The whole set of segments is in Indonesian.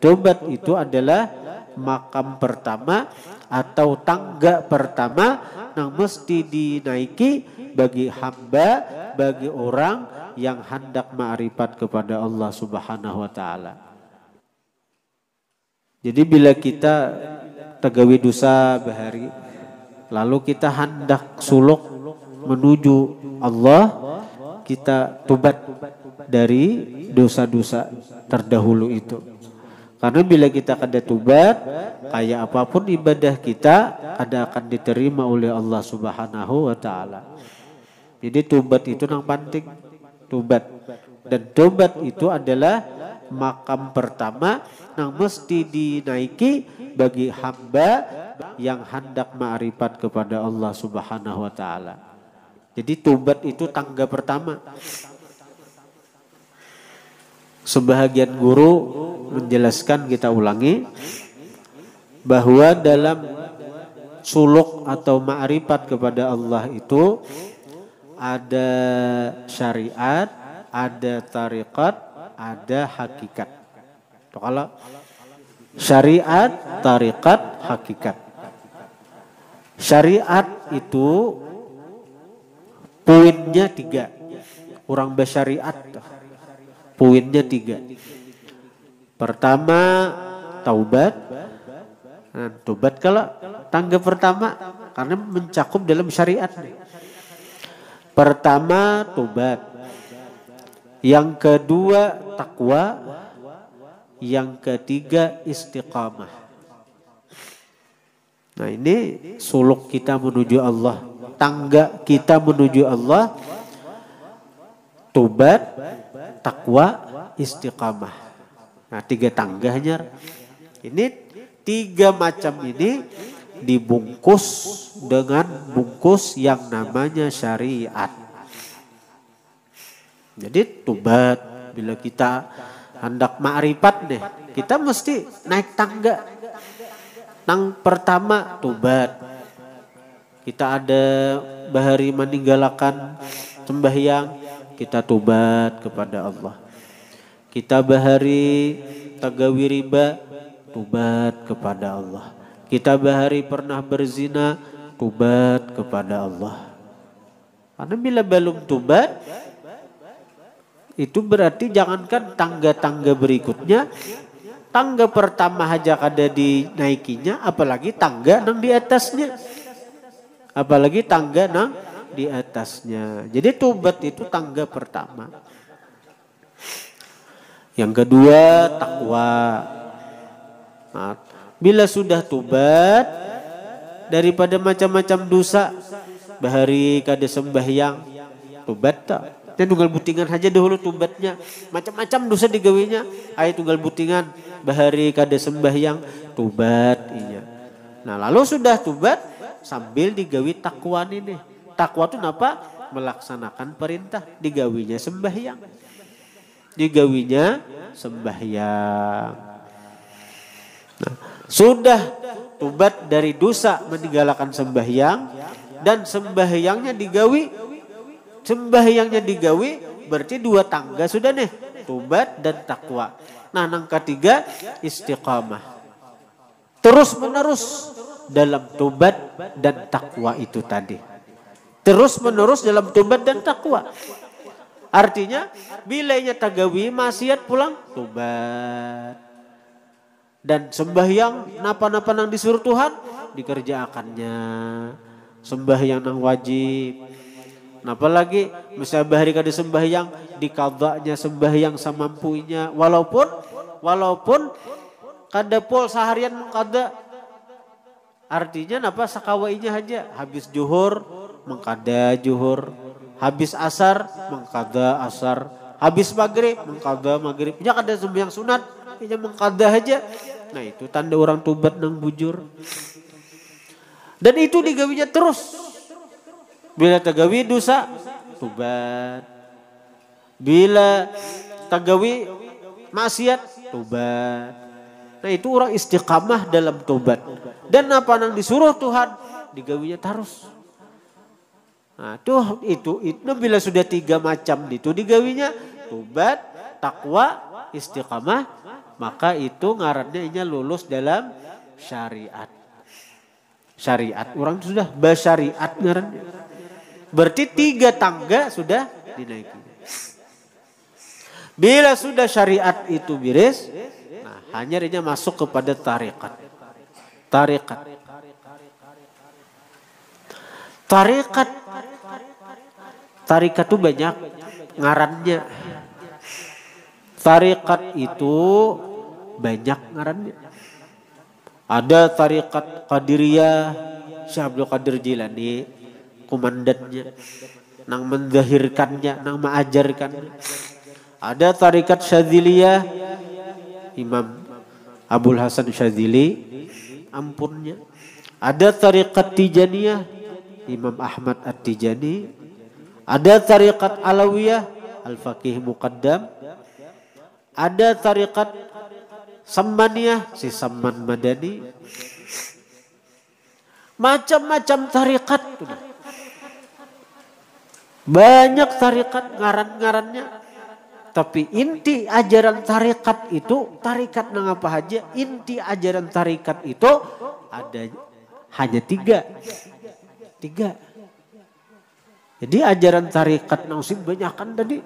tobat itu adalah makam pertama atau tangga pertama yang mesti dinaiki bagi hamba, bagi orang yang hendak ma'rifat kepada Allah Subhanahu wa taala. Jadi bila kita tegawi dosa bahari, lalu kita hendak suluk menuju Allah, kita tobat dari dosa-dosa terdahulu itu. Karena bila kita kada tobat, kayak apapun ibadah kita kada akan diterima oleh Allah Subhanahu wa taala. Jadi tobat itu yang penting, tobat. Dan tobat itu adalah makam pertama yang mesti dinaiki bagi hamba yang hendak ma'rifat kepada Allah Subhanahu wa taala. Jadi tobat itu tangga pertama. Sebahagian guru menjelaskan, kita ulangi, bahwa dalam suluk atau ma'rifat kepada Allah itu ada syariat, ada tariqat, ada hakikat. Kalau syariat, tariqat, hakikat. Syariat itu poinnya 3. Orang bersyariat poinnya 3. Pertama taubat. Nah, taubat kalau tangga pertama karena mencakup dalam syariat. Pertama taubat. Yang kedua takwa. Yang ketiga istiqamah. Nah, ini suluk kita menuju Allah, tangga kita menuju Allah. Taubat, takwa, istiqamah. Nah, 3 tangganya. Ini 3 macam ini dibungkus dengan bungkus yang namanya syariat. Jadi tobat, bila kita hendak ma'rifat deh, kita mesti naik tangga. Yang pertama tobat. Kita ada bahari meninggalkan sembahyang, kita tobat kepada Allah. Kita bahari tagawi riba, tobat kepada Allah. Kita bahari pernah berzina, tobat kepada Allah. Karena bila belum tobat, itu berarti jangankan tangga-tangga berikutnya, tangga pertama aja kada dinaikinya, apalagi tangga nang di atasnya. Apalagi tangga nang di atasnya. Jadi tobat itu tangga pertama. Yang kedua takwa. Nah, bila sudah tobat daripada macam-macam dosa, bahari kada sembahyang, tobat tak? Dan tunggal butingan aja dahulu tobatnya. Macam-macam dosa digawinya, ayo tunggal butingan, bahari kada sembahyang, tobat iya. Nah, lalu sudah tobat sambil digawi takwa ini. Takwa itu apa? Melaksanakan perintah, digawinya sembahyang. Digawinya sembahyang. Nah, sudah tobat dari dosa meninggalkan sembahyang, dan sembahyangnya digawi, berarti 2 tangga sudah nih, tobat dan takwa. Nah, yang ketiga istiqamah. Terus menerus dalam tobat dan takwa itu tadi. Terus menerus dalam tobat dan takwa. Artinya bila ia tagawi maksiat pulang tobat. Dan sembahyang napa-napa nang disuruh Tuhan dikerjakannya. Sembahyang nang wajib. Napa lagi misalnya bahari kada sembahyang, dikadanya sembahyang semampunya. Walaupun kada pol seharian kada. Artinya napa sakawainya aja. Habis juhur mengkada juhur. Habis asar, mengkada asar. Habis maghrib, mengkada maghrib. Ya kada sembahyang sunat, ya mengkada aja. Nah, itu tanda orang tobat nang bujur. Dan itu digawinya terus. Bila tagawi dosa, tobat. Bila tagawi maksiat, tobat. Nah, itu orang istiqamah dalam tobat. Dan apa nang disuruh Tuhan, digawinya terus. Nah, itu bila sudah 3 macam itu digawinya tobat, takwa, istiqamah, maka itu ngarannya lulus dalam syariat. Syariat orang sudah bersyariat ngarannya. Berarti 3 tangga sudah dinaiki. Bila sudah syariat itu beres, nah hanya masuk kepada tarikat. Tarikat itu banyak ngarannya. Tarikat itu banyak ngarannya. Ada tarikat Qadiriyah, Syekh Abdul Qadir Jilani, komandannya, nang menzahirkannya, nang mengajarkannya. Ada tarikat Syadziliyah, Imam Abul Hasan Syadzili, ampunnya. Ada tarikat Tijaniyah, Imam Ahmad At-Tijani. Ada tarikat Alawiyah, Al-Faqih Muqaddam. Ada tarikat Sammaniyah, si Samman Madani. Macam-macam tarikat. Banyak tarikat ngaran-ngarannya. Tapi inti ajaran tarikat itu, tarikat nang apa aja, inti ajaran tarikat itu ada hanya 3. Jadi ajaran tarikat nang sing banyak kan tadi.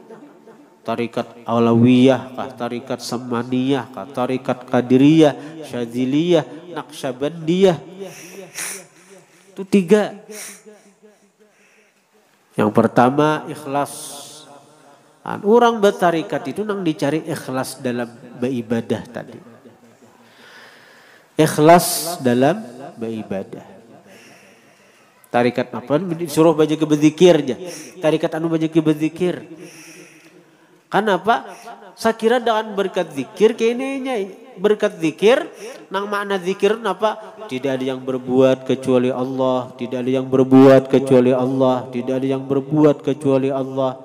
Tarikat Alawiyah, kah, tarikat Samaniyah, kah, tarikat Qadiriyah, Syadziliyah, Naqsyabandiyah. Itu 3. Yang pertama ikhlas. Orang bertarikat itu nang dicari ikhlas dalam beribadah tadi. Ikhlas dalam beribadah. Tarikat apa? Disuruh baca ke berzikirnya. Tarikat anu baca ke berzikir. Kenapa? Saya kira dengan berkat zikir kayaknya berkat zikir nang makna zikir apa? Tidak ada yang berbuat kecuali Allah, tidak ada yang berbuat kecuali Allah, tidak ada yang berbuat kecuali Allah.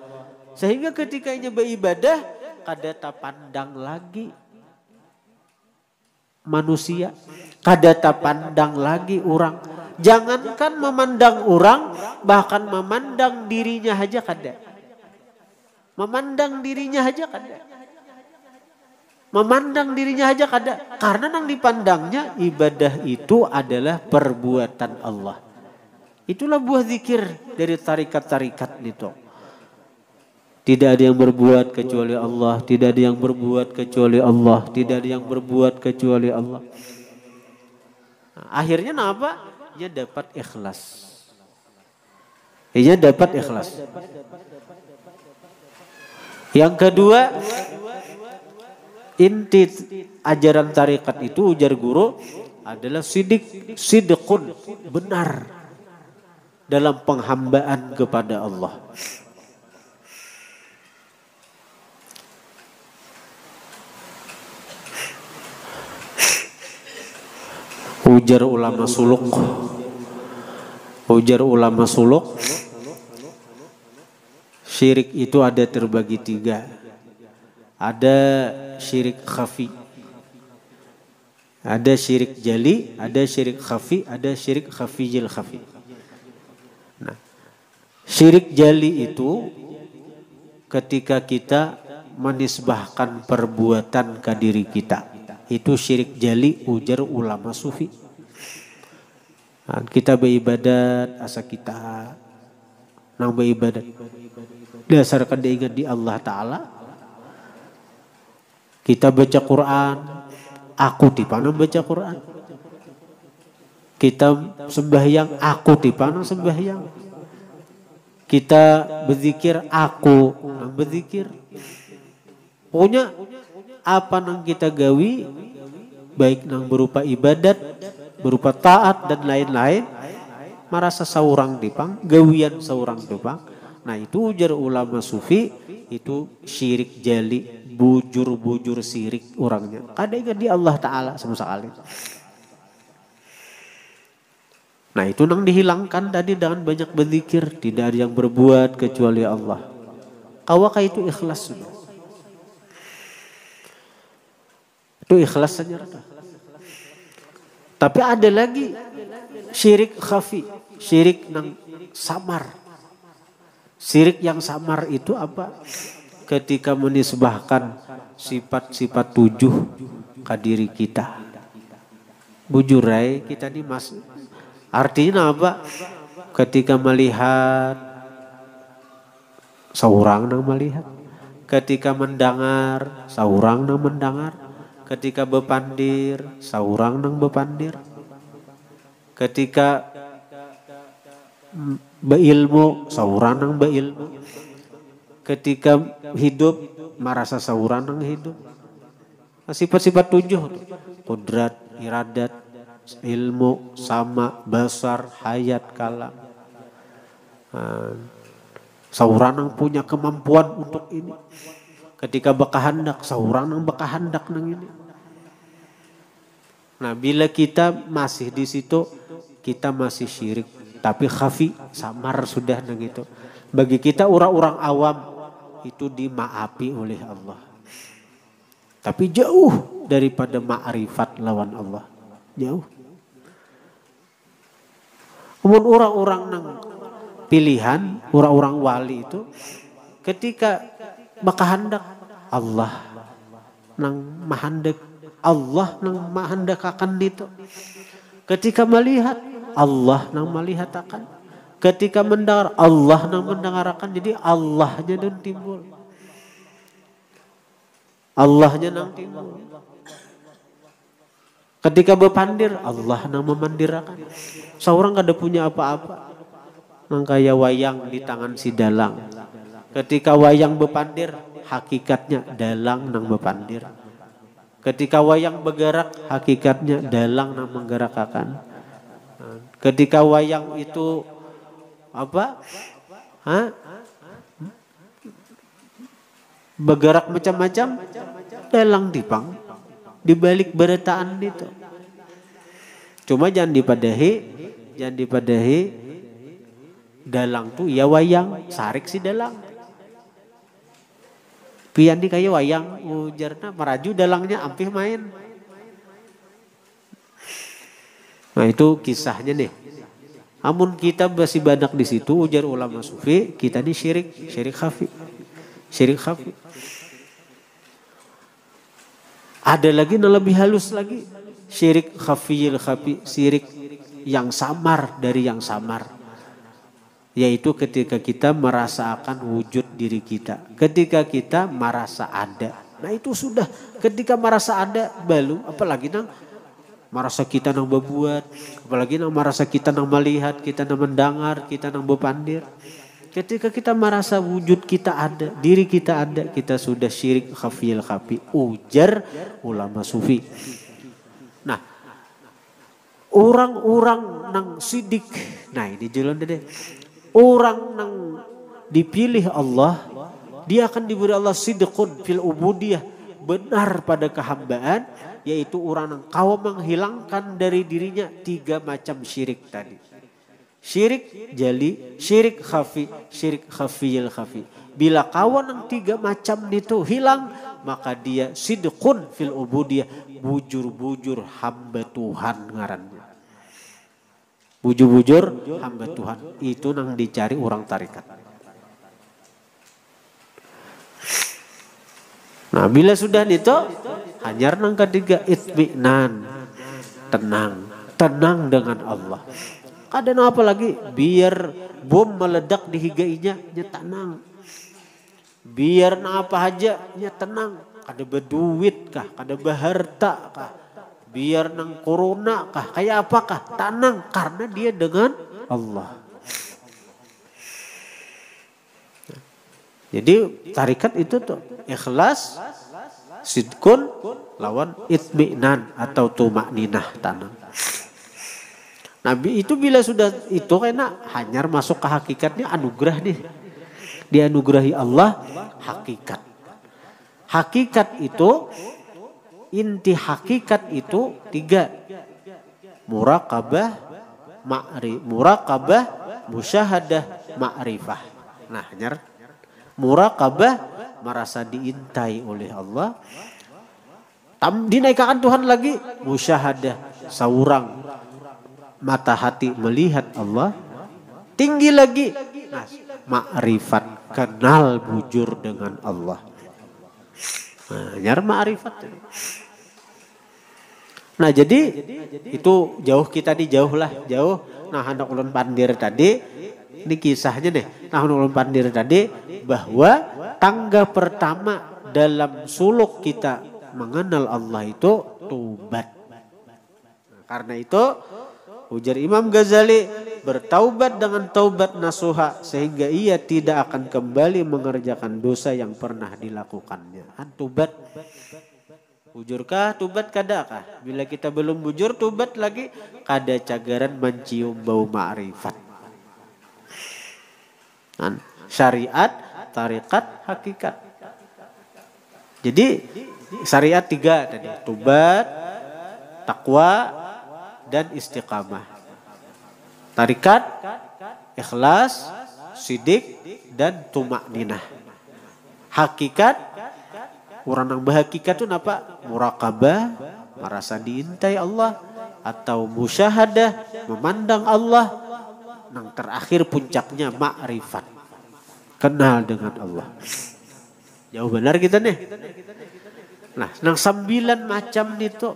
Sehingga ketika ini beribadah kada pandang lagi manusia, kada pandang lagi orang. Jangankan memandang orang, bahkan memandang dirinya aja kada. Memandang dirinya aja kada. Memandang dirinya aja kada. Karena nang dipandangnya ibadah itu adalah perbuatan Allah. Itulah buah zikir dari tarikat-tarikat itu. Tidak ada yang berbuat kecuali Allah. Tidak ada yang berbuat kecuali Allah. Tidak ada yang berbuat kecuali Allah. Nah, akhirnya apa? Dia dapat ikhlas. Dia dapat ikhlas. Yang kedua, inti ajaran tarikat itu ujar guru adalah sidqun, benar dalam penghambaan kepada Allah. Ujar ulama suluk, syirik itu ada terbagi 3. Ada syirik khafi, ada syirik jali, ada syirik khafi, ada syirik khafijil khafi. Nah, syirik jali itu ketika kita menisbahkan perbuatan ke diri kita. Itu syirik jali ujar ulama sufi. Nah, kita beribadat asa kita nang beribadat dasarkan dia ingat di Allah Ta'ala. Kita baca Quran, aku tipanang baca Quran. Kita sembahyang, aku tipanang sembahyang. Kita berzikir, aku nang berzikir. Pokoknya apa nang kita gawi, baik nang berupa ibadat, berupa taat dan lain-lain, merasa seorang dipang, gawian seorang dipang. Nah itu ujar ulama sufi, itu syirik jali, bujur-bujur syirik orangnya. Kada ingat di Allah Ta'ala sama sekali. Nah itu nang dihilangkan tadi dengan banyak berzikir, tidak ada yang berbuat kecuali Allah. Kawaka itu ikhlas sudah. Itu ikhlas saja. Tapi ada lagi syirik khafi, syirik nang samar. Syirik yang samar itu apa? Ketika menisbahkan sifat-sifat 7 ke diri kita. Bujurai kita ini mas. Artinya apa? Ketika melihat, seorang nang melihat. Ketika mendengar, seorang nang mendengar. Ketika bepandir, seorang nang bepandir. Ketika beilmu, seorang nang beilmu. Ketika hidup, merasa seorang nang hidup. Sifat-sifat 7, kudrat, iradat, ilmu, sama, basar, hayat, kalam. Seorang nang punya kemampuan untuk ini. Ketika bekahandak, seorang nang bekahandak nang ini. Nah, bila kita masih di situ, kita masih syirik, tapi khafi, samar sudah nang itu. Bagi kita orang-orang awam itu dimaafi oleh Allah. Tapi jauh daripada ma'rifat lawan Allah. Jauh. Kemudian orang-orang nang pilihan, orang-orang wali itu ketika bakahandak Allah nang mahandak, Allah nang mahandak akan itu. Ketika melihat, Allah nang melihat akan. Ketika mendengar, Allah nang mendengar akan. Jadi Allahnya dan timbul. Allahnya nang timbul. Ketika bepandir, Allah nang memandirakan. Seorang kada punya apa-apa. Nang kaya wayang di tangan si dalang. Ketika wayang bepandir, hakikatnya dalang nang bepandir. Ketika wayang bergerak, hakikatnya dalang nang menggerakkan. Ketika wayang itu apa? Bergerak macam-macam, dalang dipang di balik beretaan itu. Cuma jangan dipadahi dalang tuh ya wayang, sarik si dalang. Pian di kayak wayang ujarna meraju dalangnya ampih main. Nah itu kisahnya nih. Amun kita masih banyak di situ ujar ulama sufi, kita ini syirik khafi. Syirik khafi. Ada lagi yang lebih halus lagi. Syirik khafiyil khafi, syirik yang samar dari yang samar. Yaitu ketika kita merasakan wujud diri kita. Ketika kita merasa ada. Nah itu sudah. Ketika merasa ada balu. Apalagi nang merasa kita nang berbuat. Apalagi nang merasa kita nang melihat. Kita nang mendengar. Kita nang berpandir. Ketika kita merasa wujud kita ada. Diri kita ada. Kita sudah syirik khafiyil khafi. Ujar ulama sufi. Nah. Orang-orang nang sidik. Nah ini jalan deh. Orang yang dipilih Allah, dia akan diberi Allah sidqun fil ubudiyah, benar pada kehambaan, yaitu orang yang kau menghilangkan dari dirinya 3 macam syirik tadi. Syirik jali, syirik khafi, syirik khafiyil khafi. Bila kawan yang 3 macam itu hilang, maka dia sidqun fil ubudiyah, bujur-bujur hamba Tuhan ngarannya. Bujur-bujur hamba Tuhan. Itu yang dicari orang tarikat. Nah bila sudah itu, hanyar nang ketiga itminan. Tenang. Tenang dengan Allah. Ada apa lagi? Biar bom meledak di higainya, nya tenang. Biar apa aja, nya tenang. Kada berduit kah? Kada berharta kah? Biar nang corona kah? Kayak apakah? Tenang karena dia dengan Allah. Jadi tarikat itu tuh ikhlas, sidkun, lawan itminan atau tumakninah, tenang. Nabi itu bila sudah itu kena hanyar masuk ke hakikatnya anugerah nih. Dianugerahi Allah hakikat. Hakikat itu inti hakikat itu 3. Muraqabah, muraqabah, musyahadah, ma'rifah. Nah, hanyar muraqabah merasa diintai oleh Allah. Dinaikkan Tuhan lagi musyahadah, saurang mata hati melihat Allah. Tinggi lagi nah, ma'rifat, kenal bujur dengan Allah. Nah, nyar ma'rifat. Nah jadi itu jauh kita nih jauh. Nah hendak ulun pandir tadi, ini kisahnya nih. Nah hendak ulun pandir tadi bahwa tangga pertama dalam suluk kita mengenal Allah itu taubat. Nah, karena itu ujar Imam Ghazali, bertaubat dengan taubat nasuha sehingga ia tidak akan kembali mengerjakan dosa yang pernah dilakukannya. Taubat. Bujurkah tubat kadakah? Bila kita belum bujur tubat lagi, kada cagaran mencium bau ma'rifat. Syariat, tarikat, hakikat. Jadi syariat 3 tadi, tubat, takwa, dan istiqamah. Tarikat, ikhlas, sidik, dan tumakninah. Hakikat, orang yang berhakikat itu apa? Murakabah, merasa diintai Allah, atau musyahadah, memandang Allah. Yang terakhir puncaknya ma'rifat, kenal dengan Allah. Jauh benar kita nih. Nah, nang 9 macam itu,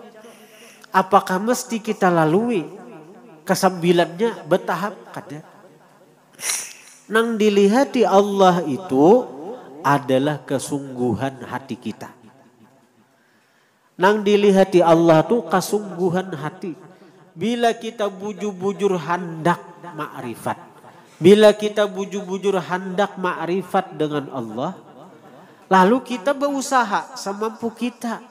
apakah mesti kita lalui ke-9-nya bertahap? Kada. Nang dilihati Allah itu adalah kesungguhan hati kita. Nang dilihati Allah tu kesungguhan hati. Bila kita bujur-bujur hendak ma'rifat. Bila kita bujur-bujur hendak ma'rifat dengan Allah. Lalu kita berusaha semampu kita.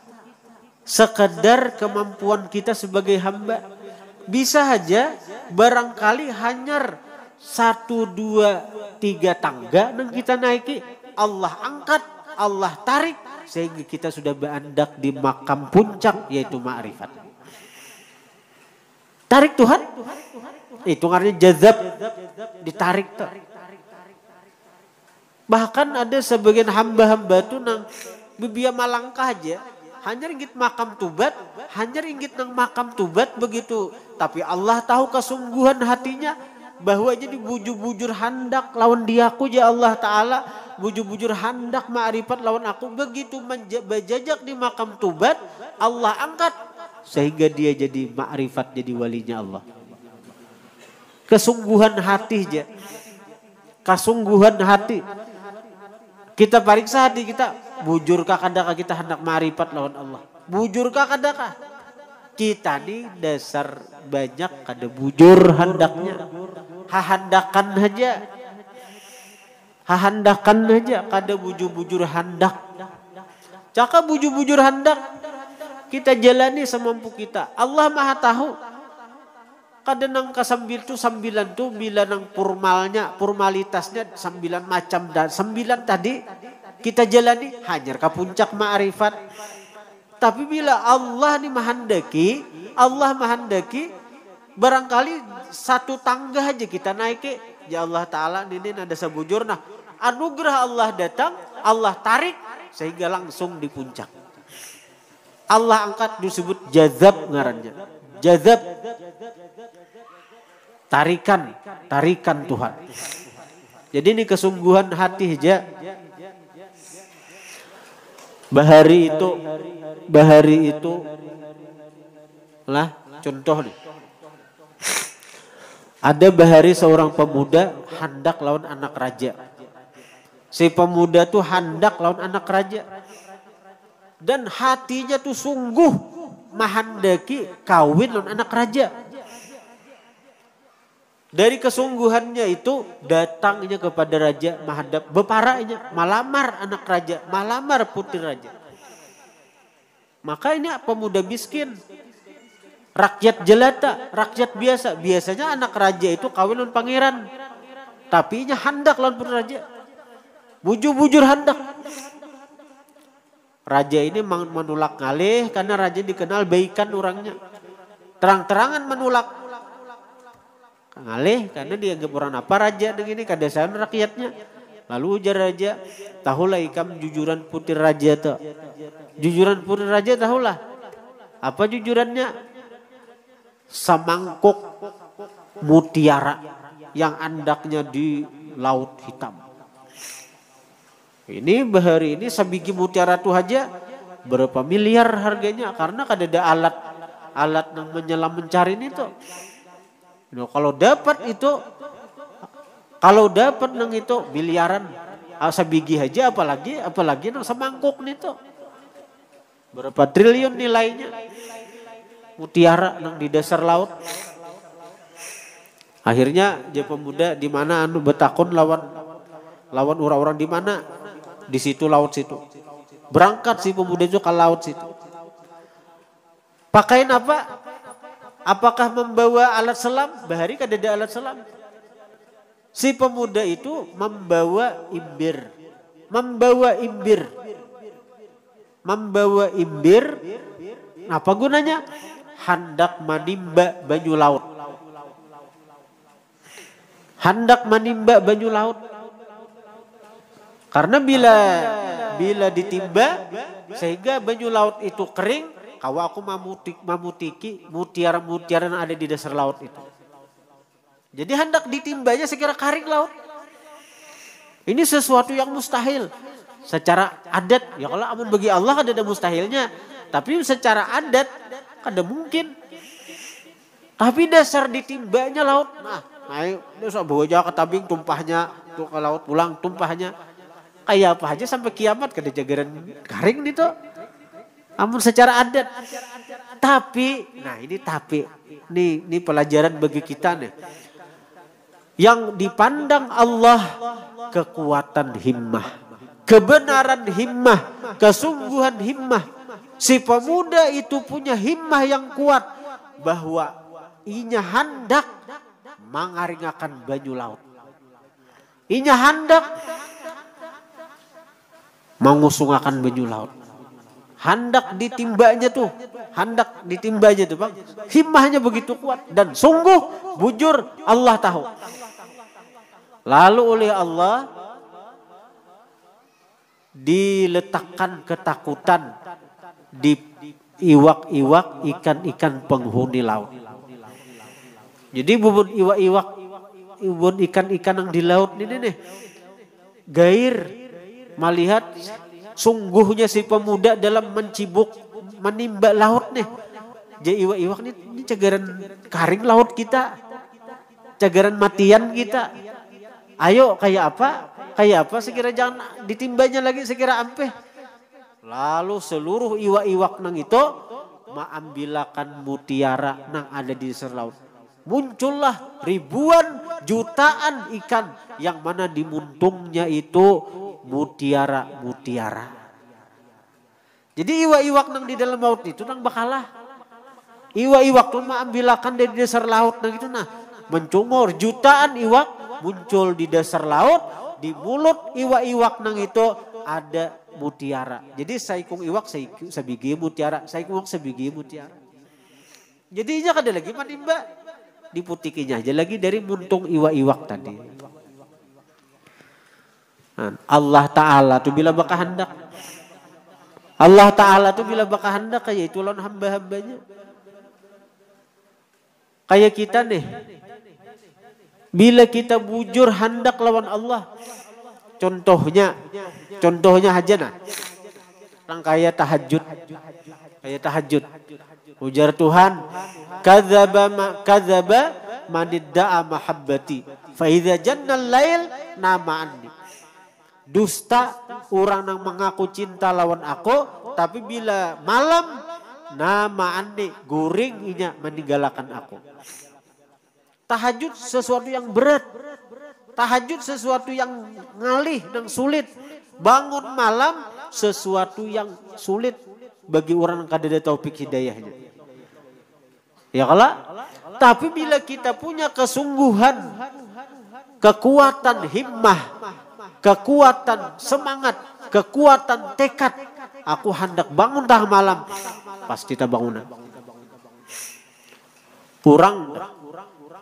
Sekedar kemampuan kita sebagai hamba. Bisa saja barangkali hanya 1, 2, 3 tangga yang kita naiki. Allah angkat, Allah tarik sehingga kita sudah berandak di makam puncak yaitu ma'rifat. Tarik Tuhan. Itu artinya jazab, ditarik tuh. Bahkan ada sebagian hamba-hamba tuh nang bibia malangkah aja, hanya inggit makam tubat, hanya inggit nang makam tubat begitu. Tapi Allah tahu kesungguhan hatinya bahwa jadi bujur-bujur hendak lawan diaku ya Allah Ta'ala. Bujur-bujur hendak ma'rifat lawan aku. Begitu berjajak di makam tubat, Allah angkat sehingga dia jadi ma'rifat, jadi walinya Allah. Kesungguhan hati aja. Kesungguhan hati. Kita periksa hati kita. Bujurkah kadakah kita hendak ma'rifat lawan Allah? Bujurkah kadakah? Kita nih dasar banyak kada bujur hendaknya. Hahandakan aja. Hahandakan aja, kada bujur-bujur hendak. Caka bujur-bujur hendak. Kita jalani semampu kita. Allah Maha tahu. Kada nang ke-9 tu 9 tu bila nang formalitasnya 9 macam dan 9 tadi kita jalani hanya ke puncak ma'rifat. Tapi bila Allah ni mahandaki, barangkali 1 tangga aja kita naiki. Ya Allah Ta'ala ini ada sebujur. Nah anugerah Allah datang, Allah tarik sehingga langsung di puncak. Allah angkat disebut jazab ngarannya. Jazab. Tarikan Tuhan. Jadi ini kesungguhan hati aja. Bahari itu lah contoh nih. Ada bahari seorang pemuda hendak lawan anak raja. Si pemuda tuh hendak lawan anak raja. Dan hatinya tuh sungguh menghendaki kawin lawan anak raja. Dari kesungguhannya itu datangnya kepada raja menghadap beparanya, malamar anak raja, malamar putri raja. Maka ini pemuda miskin. Rakyat jelata, rakyat biasa. Biasanya anak raja itu kawin lawan pangeran. Tapi nya hendak lawan putri raja. Bujur-bujur hendak. Raja ini menolak ngalih karena raja dikenal baikan orangnya. Terang-terangan menolak ngalih karena dianggap orang apa raja begini kedesahan rakyatnya. Lalu ujar raja, tahulah ikam jujuran putri raja tuh. Jujuran putri raja tahulah. Apa jujurannya? Semangkuk mutiara yang andaknya di laut hitam. Ini bahari ini sebiji mutiara tuh aja berapa miliar harganya karena kada ada alat nang menyelam mencari itu. Kalau dapat itu, nang itu miliaran, sabigi aja apalagi nang semangkuk itu. Berapa triliun nilainya. Mutiara nang di dasar laut. Akhirnya dia pemuda di mana anu betakun lawan orang-orang di mana? Di situ laut situ. Berangkat si pemuda itu ke laut situ. Pakaian apa? Apakah membawa alat selam? Bahari kada ada alat selam. Si pemuda itu membawa imbir. Apa gunanya? Hendak menimba banyu laut. Karena bila ditimba sehingga banyu laut itu kering, kalau aku mamutiki mutiara-mutiara yang ada di dasar laut itu. Jadi hendak ditimbanya sekira kering laut. Ini sesuatu yang mustahil. Secara adat, ya kalau amun bagi Allah ada mustahilnya. Tapi secara adat kada mungkin. Tapi dasar ditimbanya laut. Ayo, bawa jawa ke tabing tumpahnya, tuh ke laut pulang tumpahnya. Kayak apa aja sampai kiamat kada jagaran karing itu. Amun secara adat. Tapi, ini pelajaran bagi kita nih. Yang dipandang Allah kekuatan himmah, kebenaran himmah, kesungguhan himmah. Si pemuda itu punya himmah yang kuat bahwa inya hendak mengaringakan banyu laut. Inya hendak mengusungakan banyu laut. Hendak ditimbanya tuh Bang. Himmahnya begitu kuat dan sungguh bujur Allah tahu. Lalu oleh Allah diletakkan ketakutan di iwak-iwak, ikan-ikan penghuni laut. Jadi bubun iwak-iwak, bubun ikan-ikan yang di laut ini nih, gair melihat sungguhnya si pemuda dalam menimba laut nih. Jadi iwak-iwak ini cagaran karing laut kita, cagaran matian kita. Ayo kayak apa sekira jangan ditimbanya lagi sekira ampe. Lalu seluruh iwak-iwak nang itu mengambilakan mutiara nang ada di dasar laut. Muncullah ribuan jutaan ikan yang mana di muntungnya itu mutiara. Jadi iwak-iwak nang di dalam laut itu nang bakalah. Iwak-iwak tuh mengambilakan dari dasar laut nang itu mencungur jutaan iwak muncul di dasar laut, di mulut iwak-iwak nang itu ada mutiara. Jadi saikung iwak sabigi mutiara, saikung iwak sabigi mutiara. Jadi inya kada lagi manimba, diputikinya aja lagi dari muntung iwak-iwak tadi. Allah Ta'ala tuh bila baka hendak. Allah Ta'ala tuh bila baka hendak kayak itu lawan hamba-hambanya. Kayak kita nih. Bila kita bujur hendak lawan Allah. Contohnya aja orang kayak tahajud. Ujar Tuhan, kadzaba manidda'a mahabbati fa idza jannal lail nama anni. Dusta orang yang mengaku cinta lawan aku, tapi bila malam nama anni guring inya meninggalkan aku. Tahajud sesuatu yang berat. Tahajud sesuatu yang ngalih dan sulit. Bangun malam sesuatu yang sulit bagi orang yang kada ada taufik hidayahnya. Ya kalau? Tapi bila kita punya kesungguhan, kekuatan himmah, kekuatan semangat, kekuatan tekad, aku hendak bangun tengah malam, pasti kita bangunan. Kurang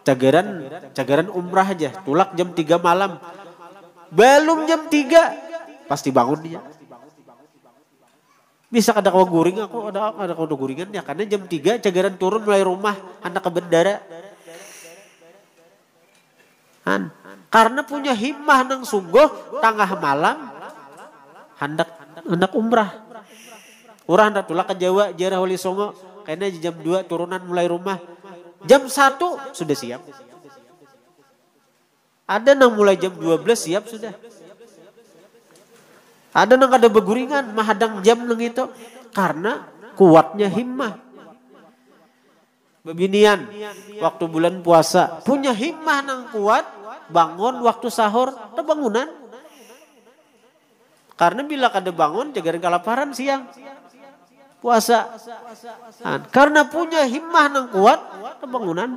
cagaran umrah aja, tulak jam 3 malam. Belum jam 3 pasti bangun dia. Bisa kada kau guring aku, ada kau guringan ya karena jam 3 cagaran turun mulai rumah hendak ke bandara. Karena punya himmah nang sungguh tengah malam hendak umrah. Urang hendak tulak ke Jawa, jarah wali songo Kayaknya jam 2 turunan mulai rumah. Jam 1 sudah siap. Ada yang mulai jam 12 siap sudah. Ada yang ada beguringan, mahadang jam nang itu. Karena kuatnya himmah. Bebinian, waktu bulan puasa. Punya himmah nang kuat, bangun waktu sahur, ada bangunan. Karena bila kada bangun, jaga kelaparan siang. Puasa. Nah, karena punya himmah nang kuat, ada bangunan.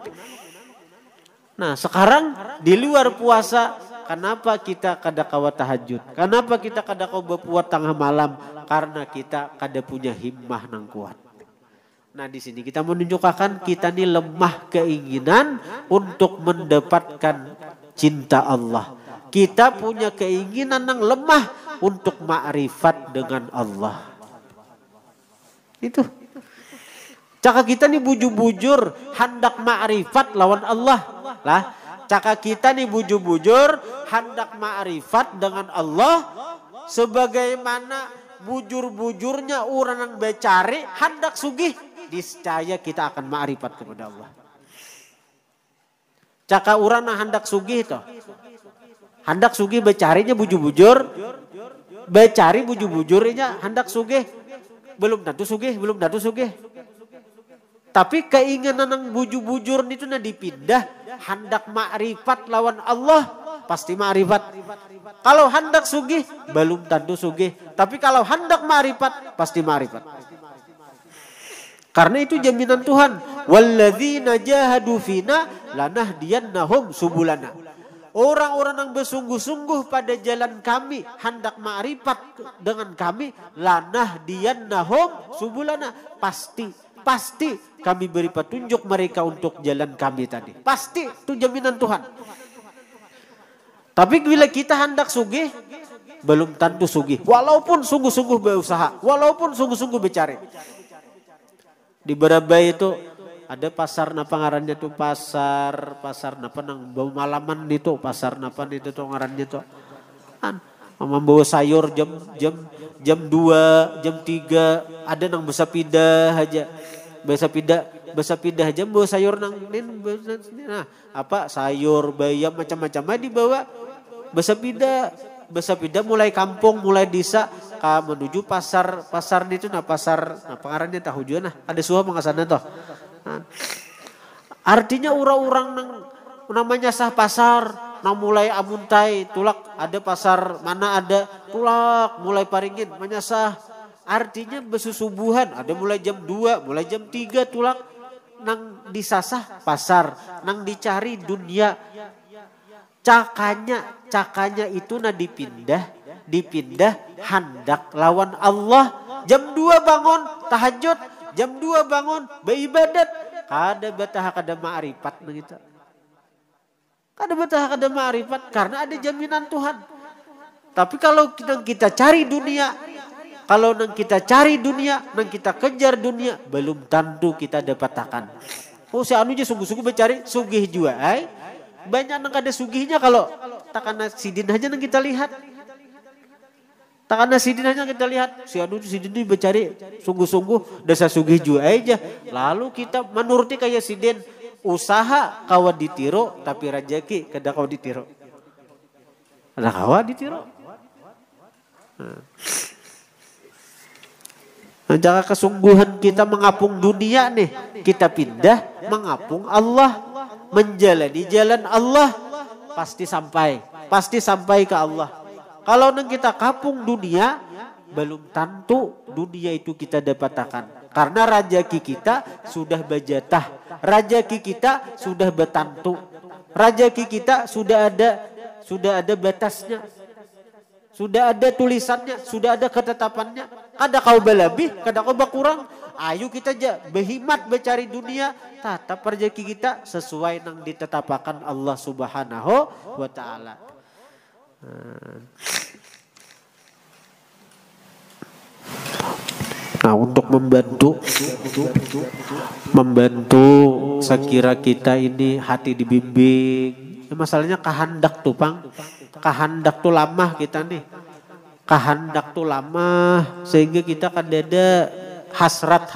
Nah sekarang di luar puasa, kenapa kita kada kawa tahajud? Kenapa kita kada kawa berpuat tengah malam? Karena kita kada punya himmah nang kuat. Nah di sini kita menunjukkan kita ini lemah keinginan untuk mendapatkan cinta Allah. Kita punya keinginan yang lemah untuk ma'rifat dengan Allah. Itu. Caka kita nih bujur-bujur hendak ma'rifat lawan Allah. Lah, caka kita nih bujur-bujur hendak ma'rifat dengan Allah sebagaimana bujur-bujurnya orang yang becari hendak sugih, niscaya kita akan ma'rifat kepada Allah. Caka orang yang hendak sugih itu. Hendak sugih becarinya bujur-bujur, becari bujur-bujurnya hendak sugih. Belum tentu sugih. Tapi keinginan yang bujur-bujur itu na dipindah, hendak ma'rifat lawan Allah, pasti ma'rifat. Kalau hendak sugih, belum tentu sugih. Tapi kalau hendak ma'rifat, pasti ma'rifat. Karena itu jaminan Tuhan. Walladzina jahadu fina lanahdiyannahum subulana. Orang-orang yang bersungguh-sungguh pada jalan kami, hendak ma'rifat dengan kami, lanahdiyannahum subulana. Pasti kami beri petunjuk mereka untuk jalan kami tadi. Pasti itu jaminan Tuhan. Tapi bila kita hendak sugih, belum tentu sugih. Walaupun sungguh-sungguh berusaha, walaupun sungguh-sungguh bercari. Di Barabai itu ada pasar napa ngarannya tuh pasar napa nang bau malaman itu pasar napa itu tuh ngarannya tuh. Membawa sayur jam 2, jam 3, ada nang besapidah aja. Besapidah aja bawa sayur nang nah, apa sayur, bayam macam-macam dibawa besapidah mulai kampung, mulai desa menuju pasar itu nah pasar pengarannya tahu juga nah ada suah mengasana toh. Nah, artinya orang-orang nang namanya sah pasar nang mulai amuntai tulak ada pasar mana ada tulak mulai paringin menyasah artinya besusubuhan ada mulai jam 2 mulai jam 3 tulak nang disasah pasar nang dicari dunia cakanya itu na dipindah hendak lawan Allah. Jam 2 bangun tahajud, jam 2 bangun beribadat, kada betah kada ma'rifat begitu. Kada betah kada ma'rifat karena ada jaminan Tuhan. Tapi kalau kita cari dunia, nang kita kejar dunia, belum tentu kita dapatkan. Oh si anu je sungguh-sungguh mencari sugih juga, banyak nang kada sugihnya kalau takana sidin aja nang kita lihat. Takana sidin aja kita lihat si anu sidin ini mencari sungguh-sungguh dasa sugih juga aja. Lalu kita menuruti kayak sidin usaha kawa ditiro tapi rajaki kada kawa ditiro. Ada kawa ditiro. Nah, jangan kesungguhan kita mengapung dunia nih, kita pindah mengapung Allah, menjalani jalan Allah, pasti sampai ke Allah. Kalau nang kita kapung dunia, belum tentu dunia itu kita dapatkan. Karena rajaki kita sudah berjatah, rajaki kita sudah bertantu, rajaki kita sudah ada batasnya. Sudah ada tulisannya, sudah ada ketetapannya. Kada kau berlebih, kada kau berkurang. Ayo kita aja berhimat mencari dunia. Tetap rezeki kita sesuai yang ditetapkan Allah Subhanahu wa Ta'ala. Nah untuk membantu sekira kita ini hati dibimbing. Masalahnya kehendak tuh Pang. Kehendak tuh lama kita nih. Kehendak tuh lama sehingga kita kan ada hasrat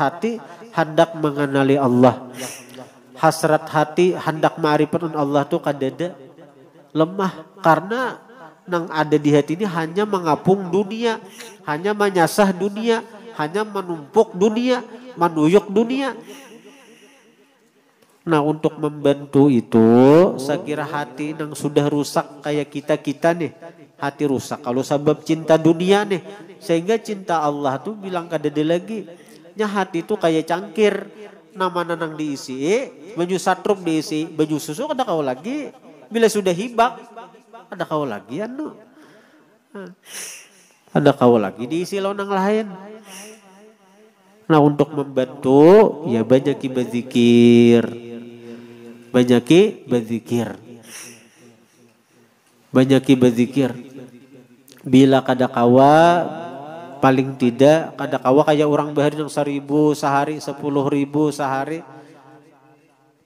hendak mengenali Allah. Hasrat hati hendak ma'rifat Allah tuh kadada lemah karena nang ada di hati ini hanya mengapung dunia, hanya menyasah dunia, hanya menumpuk dunia, menuyuk dunia. Nah, untuk membantu itu, saya kira hati yang sudah rusak kayak kita nih, hati rusak. Kalau sebab cinta dunia nih, sehingga cinta Allah tuh bilang kadada lagi, nya hati itu kayak cangkir, nama nanang diisi, baju satrum diisi, baju susu ada kau lagi. Bila sudah hibak, ada kau lagi anu, ada kau lagi diisi lawan lain. Nah, untuk membantu, ya banyak berzikir. Banyaki berzikir. Bila kada kawa paling tidak kada kawa kayak orang bahari yang 1.000 sehari, 10.000 sehari.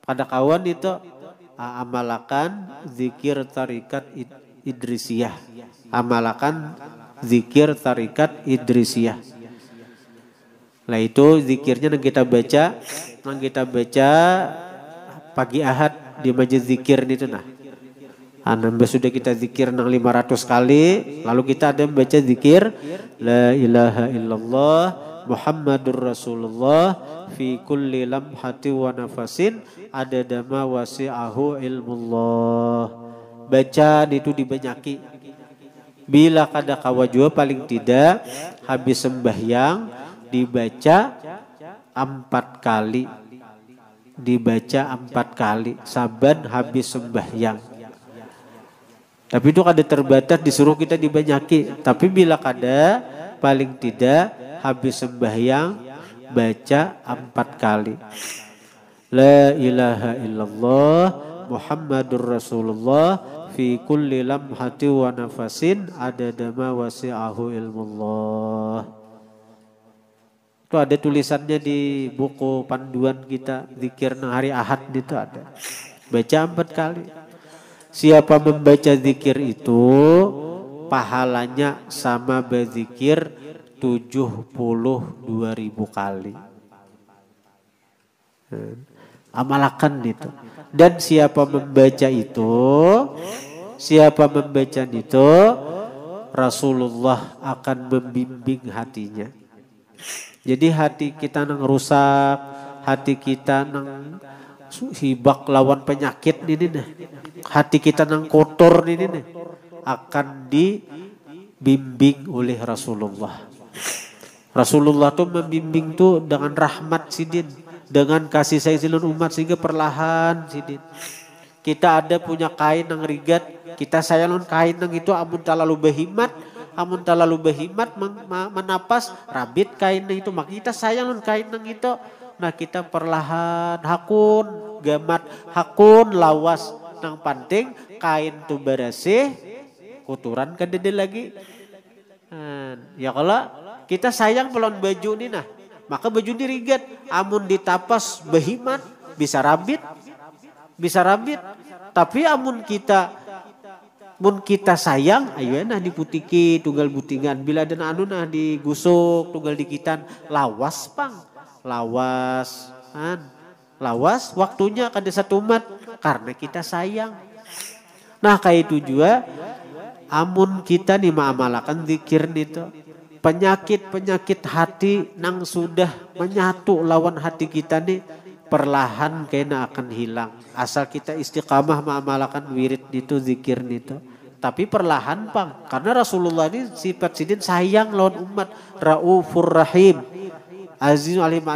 Kada kawan itu amalakan zikir tarikat Idrisiyah. Amalakan zikir tarikat Idrisiyah. Nah, itu zikirnya yang kita baca pagi Ahad di majlis zikir itu nah. Nambah sudah kita zikir 500 kali, lalu kita ada membaca zikir la ilaha illallah Muhammadur Rasulullah fi kulli lamhati wa nafasin adadama wasi'ahu ilmullah. Baca itu dibanyaki. Bila kada kawa jua paling tidak habis sembahyang dibaca 4 kali. Dibaca 4 kali saban habis sembahyang. Tapi itu kada terbatas disuruh kita dibanyaki. Tapi bila kada paling tidak habis sembahyang baca 4 kali. La ilaha illallah Muhammadur Rasulullah fi kulli lamhati wa nafasin adadama wasi'ahu ilmullah. Itu ada tulisannya di buku panduan kita zikir hari Ahad itu ada. Baca 4 kali. Siapa membaca zikir itu pahalanya sama berzikir 72.000 kali. Amalkan itu. Dan siapa membaca itu Rasulullah akan membimbing hatinya. Jadi hati kita nang rusak, hati kita nang hibak lawan penyakit ini nih, hati kita nang kotor ini nih, akan dibimbing oleh Rasulullah. Rasulullah tuh membimbing tuh dengan rahmat sidin, dengan kasih sayang umat sehingga perlahan sidin. Kita ada punya kain nang rigat, kita sayang kain nang itu amun terlalu berhimat. Amun terlalu berhimat menapas rabit kain itu, maka kita sayang kain nang itu. Nah, kita perlahan hakun gamat hakun lawas nang penting kain tu bersih kotoran kadede lagi. Ya kalau kita sayang pelon baju ni nah, maka baju ni rigat. Amun ditapas berhimat bisa rabit. Tapi amun kita sayang, ayo nah diputiki tunggal butingan. Bila ada anu nah digusuk tunggal dikitan lawas pang. Lawas waktunya kada satu umat karena kita sayang. Nah, kayak itu juga amun kita nih mengamalkan zikir itu penyakit hati nang sudah menyatu lawan hati kita nih perlahan kena akan hilang. Asal kita istiqamah mengamalkan wirid itu zikir itu. Tapi perlahan pang. Karena Rasulullah ini sifat sidin sayang lawan umat. Raufur Rahim. Azizul alim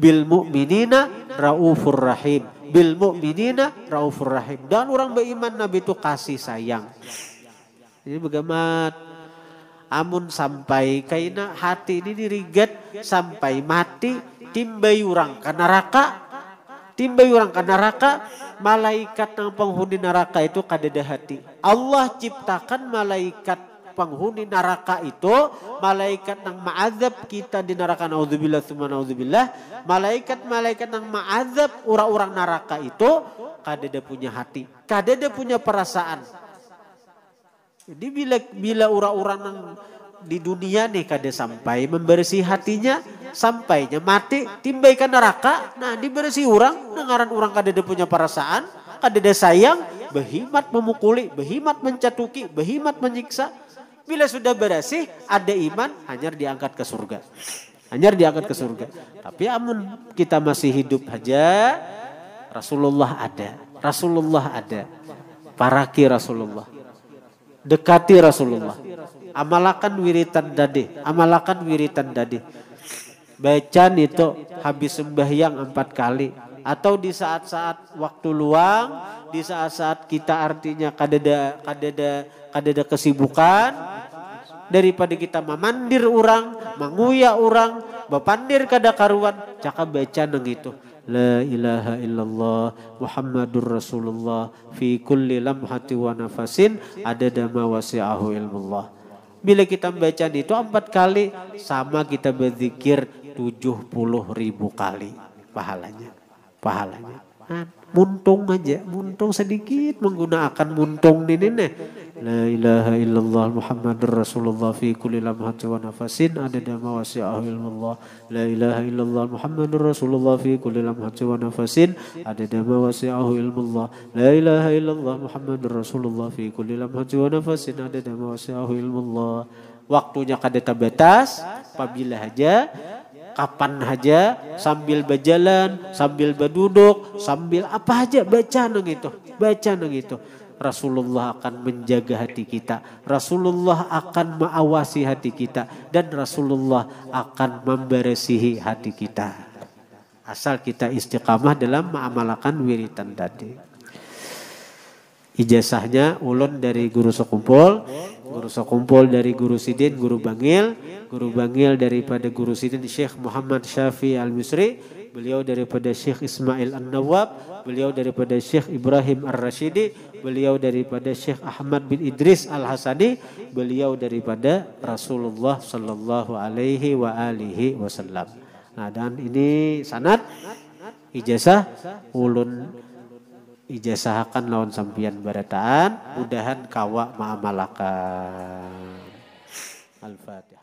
bil mu'minina Raufur Rahim. Bil mu'minina Raufur Rahim. Dan orang beriman Nabi itu kasih sayang. Ini bagaimana? Amun sampai kaina hati ini dirigat sampai mati timbai orang ke neraka. Malaikat yang penghuni neraka itu kadada hati. Allah ciptakan malaikat penghuni neraka itu, malaikat yang ma'adzab kita di neraka, naudzubillah tsumma naudzubillah. Malaikat yang ma'adzab orang-orang neraka itu kadada punya hati, kadada punya perasaan. Jadi bila orang-orang yang di dunia nih kada sampai membersih hatinya, sampainya mati timbaikan neraka. Nah dibersih orang, dengaran orang kada ada punya perasaan, kada ada sayang, behimat memukuli, behimat mencatuki, behimat menyiksa. Bila sudah bersih, ada iman, hanyar diangkat ke surga. Hanyar diangkat ke surga. Tapi amun kita masih hidup aja, Rasulullah ada. Rasulullah ada. Paraki Rasulullah. Dekati Rasulullah. Amalakan wiritan dadi. Amalakan wiritan dadi. Bacaan itu habis sembahyang 4 kali. Atau di saat-saat waktu luang. Di saat-saat kita artinya kadada kesibukan. Daripada kita memandir orang, menguya orang, bapandir kada karuan. Cakap baca nang itu. La ilaha illallah Muhammadur Rasulullah fi kulli lamhati wa nafasin adada ma wasi'ahu ilmullah. Bila kita membaca itu 4 kali, sama kita berzikir 70.000 kali pahalanya. Pahalanya. Muntung aja, muntung sedikit menggunakan muntung ini nih. La ilaha illallah Muhammadur Rasulullah fi kulli lamhati wa nafasin adada ma wasi'ahu ilmullah. La ilaha illallah Muhammadur Rasulullah fi kulli lamhati wa nafasin adada ma wasi'ahu ilmullah. La ilaha illallah Muhammadur Rasulullah fi kulli lamhati wa nafasin adada ma wasi'ahu ilmullah. Waktunya kada terbatas, apabila aja, kapan aja, sambil berjalan, sambil berduduk, sambil apa aja baca nang itu, baca nang itu. Rasulullah akan menjaga hati kita, Rasulullah akan mengawasi hati kita, dan Rasulullah akan membersihi hati kita. Asal kita istiqamah dalam mengamalkan wiritan tadi. Ijazahnya ulun dari guru sekumpul, dari guru Sidin, guru Bangil daripada guru Sidin Syekh Muhammad Syafi Al-Misri, beliau daripada Syekh Ismail An-Nawwab, beliau daripada Syekh Ibrahim Ar-Rashidi, beliau daripada Syekh Ahmad bin Idris Al-Hasani, beliau daripada Rasulullah sallallahu alaihi wa alihi wasallam. Nah, dan ini sanad ijazah ulun ijazahakan lawan sampian barataan, mudahan kawa ma'amalakan. Al-Fatihah.